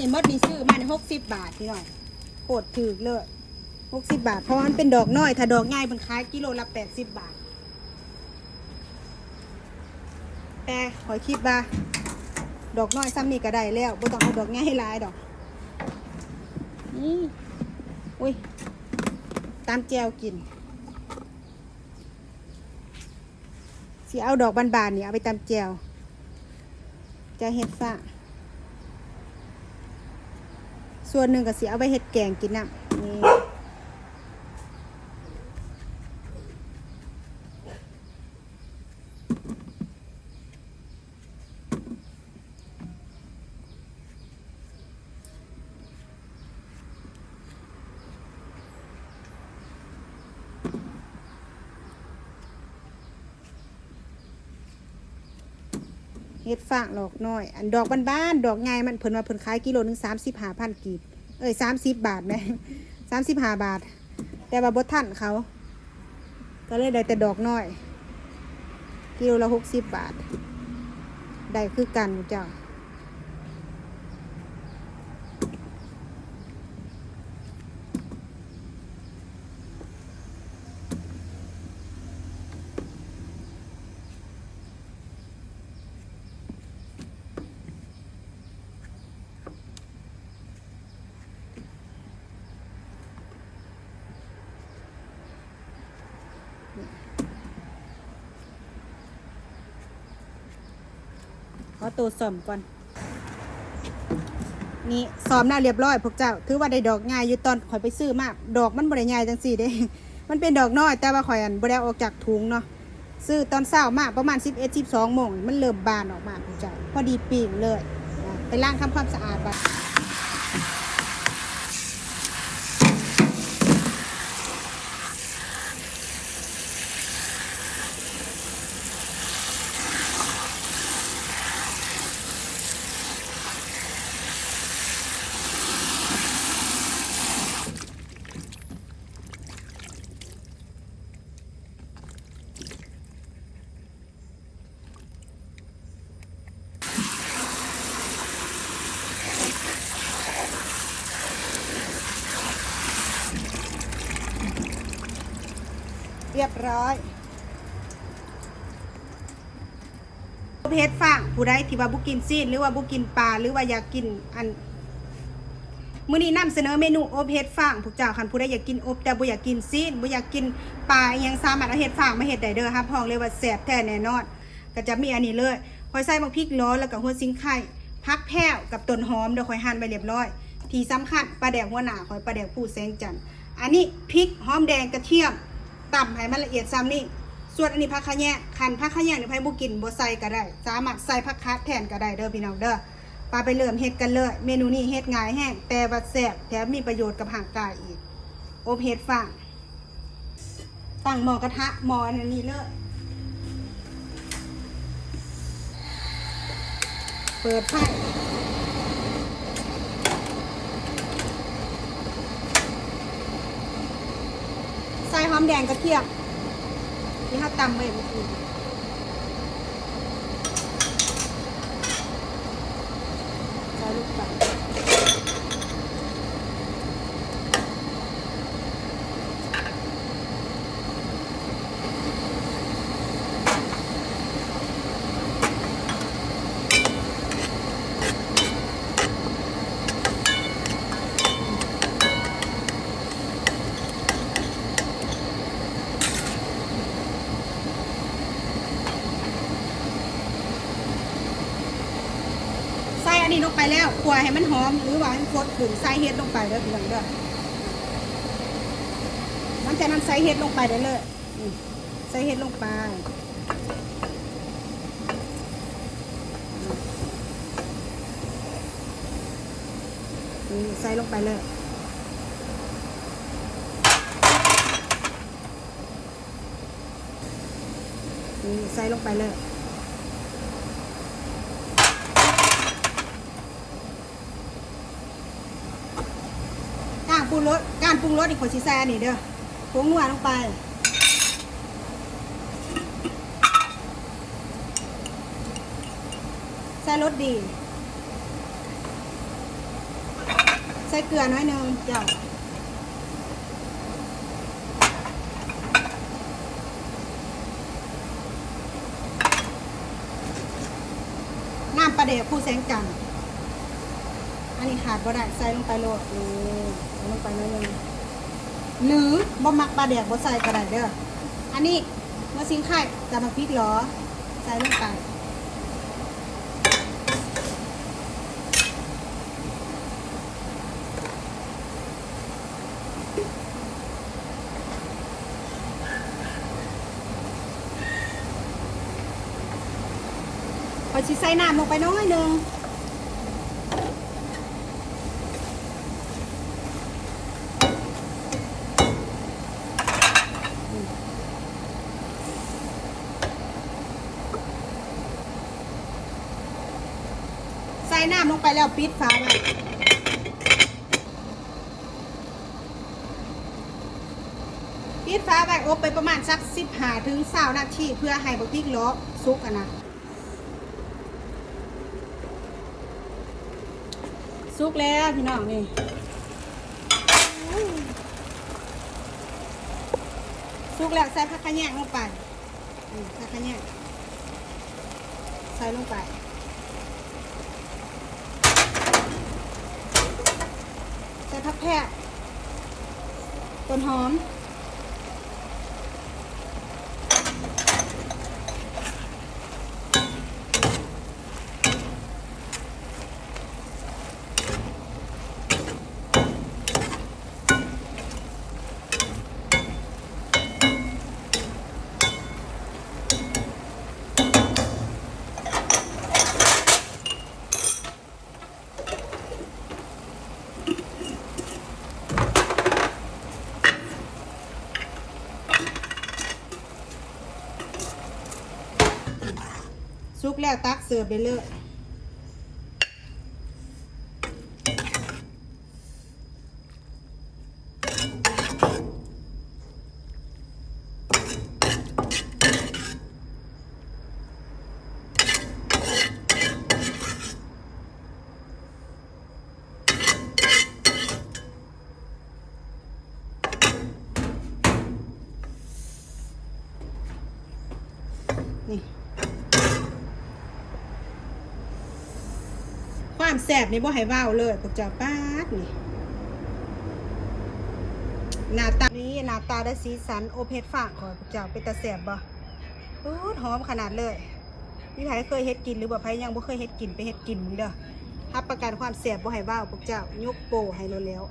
นี่มดนี่ซื้อมาใน60 บาทพี่น้องโคตรถูกเลย60 บาทเพราะมันเป็นดอกน้อยถ้าดอกใหญ่มันขายกิโลละ80 บาทแต่ขอคิดว่าดอกน้อยซ้ำนี่ก็ได้แล้วไม่ต้องเอาดอกใหญ่ให้หลายดอกนี่อุ้ยตามแจวกินสิเอาดอกบานๆนี่เอาไปตามแจวจะเห็ดฟ้าส่วนหนึ่งก็สิเอาไปเห็ดแกงกินน้ำนี่เห็ดฟางดอกน้อยอันดอกบ้านๆดอกใหญ่มันเพิ่นว่าเพิ่นขายกิโลนึง35,000 กีบ30 บาทไหม35 บาทแต่ว่าบ่ทันเขาก็เลยได้แต่ดอกน้อยกิโลละ60 บาทได้คือกันเจ้าขอตัวซ่อมก่อนนี่ซ้อมหน้าเรียบร้อยพวกเจ้าถือว่าได้ดอกง่ายอยู่ตอนข่อยไปซื้อมาดอกมันบ่ได้ใหญ่จังสี่เด้ มันเป็นดอกน้อยแต่ว่าข่อยอันบ่ได้ออกจากถุงเนาะซื้อตอนเช้ามาประมาณ11-12 โมงมันเริ่มบานออกมาพวกเจ้าพอดีปีงเลยไปล้างทำความสะอาดบัดเรียบร้อยเฮ็ดฟางผู้ใดที่ว่าบุกินซีนหรือว่าบุกินปลาหรือว่าอยากกินอันมื้อนี้นำเสนอเมนูอบเฮ็ดฟางพวกเจ้าคันผู้ใดอยากกินอบแต่บ่อยากกินซีนบ่อยากกินปลาอีหยังสามารถเอาเฮ็ดฟางมาเฮ็ดได้เด้อครับพ้องเลยว่าแซ่บแท้แน่นอนก็จะมีอันนี้เลยค่อยใส่บักพริกล้อแล้วก็หัวซิงไข่ผักแพรวกับต้นหอมเดี๋ยวค่อยหั่นไว้เรียบร้อยที่สำคัญปลาแดกหัวหน้าค่อยปลาแดกผู้แสงจันทร์อันนี้พริกหอมแดงกระเทียมตำให้มันละเอียดซ้ำนี่ส่วนอันนี้ผักขะแยงคันผักขะแยงหรือไผบ่กินบ่ใส่ก็ได้สามารถใส่ผักคะแทนก็ได้เด้อพี่น้องเด้อปาไปเริ่มเฮ็ดกันเลยเมนูนี้เฮ็ดง่ายแห้งแต่ว่าแซ่บแถมมีประโยชน์กับร่างกายอีกอบเฮ็ดฟางตั้งหม้อกระทะหม้ออันนี้เลยเปิดไฟใส่หอมแดงกระเทียมที่เขาตำไว้เมื่อกี้ใส่ลูกไปอันนี้ลงไปแล้วคั่วให้มันหอมหรือว่าให้ฟดถึงใส่เห็ดลงไปเด้อพี่น้องเด้อหลังจากนั้นใส่เห็ดลงไปได้เลยใส่เห็ดลงไปใส่ลงไปเลยใส่ลงไปเลยการปรุงรสอีกคนชิแซ่นี่เด้อผงนัวลงไปใส่รสดี ส่เกลือน้อยนึงเจ้าน้ำปลาแดกผู้แสงจันทร์อันนี้ขาดบ่ได้ใส่ลงไปโลดนี่ใส่ลงไปน้อยนึงหรือบ่มักปลาแดกบ่ใส่ก็ได้เด้ออันนี้เมื่อซิงไข่จะมาพริกหรอใส่ลงไปพอชิใส่น้ำลงไปน้อยนึงใส่น้ำลงไปแล้วปิดฝาไว้ปิดฝาไว้อบไปประมาณสัก15 ถึง 20 นาทีเพื่อให้บักพริกล้อสุกอะนะสุกแล้วพี่น้องนี่สุกแล้วใส่ผักขะแยงลงไปผักขะแยงใส่ลงไปใส่ผักแพรกต้นหอมสุกแล้วตักเสิร์ฟไปเลยนี่ความแสบนี่บ่ให้ว้าวเลยพวกเจ้าป๊าดนี่หน้าตานี้หน้าตาได้สีสันโอเพชรฝากขอพวกเจ้าเป็นตาแสบบ่หอมขนาดเลยพี่ไผเคยเฮ็ดกินหรือบ่ไผยังบ่เคยเฮ็ดกินไปเฮ็ดกินมึงเด้อรับประกันความแสบบ่ให้ว้าวพวกเจ้ายกโปให้แล้ว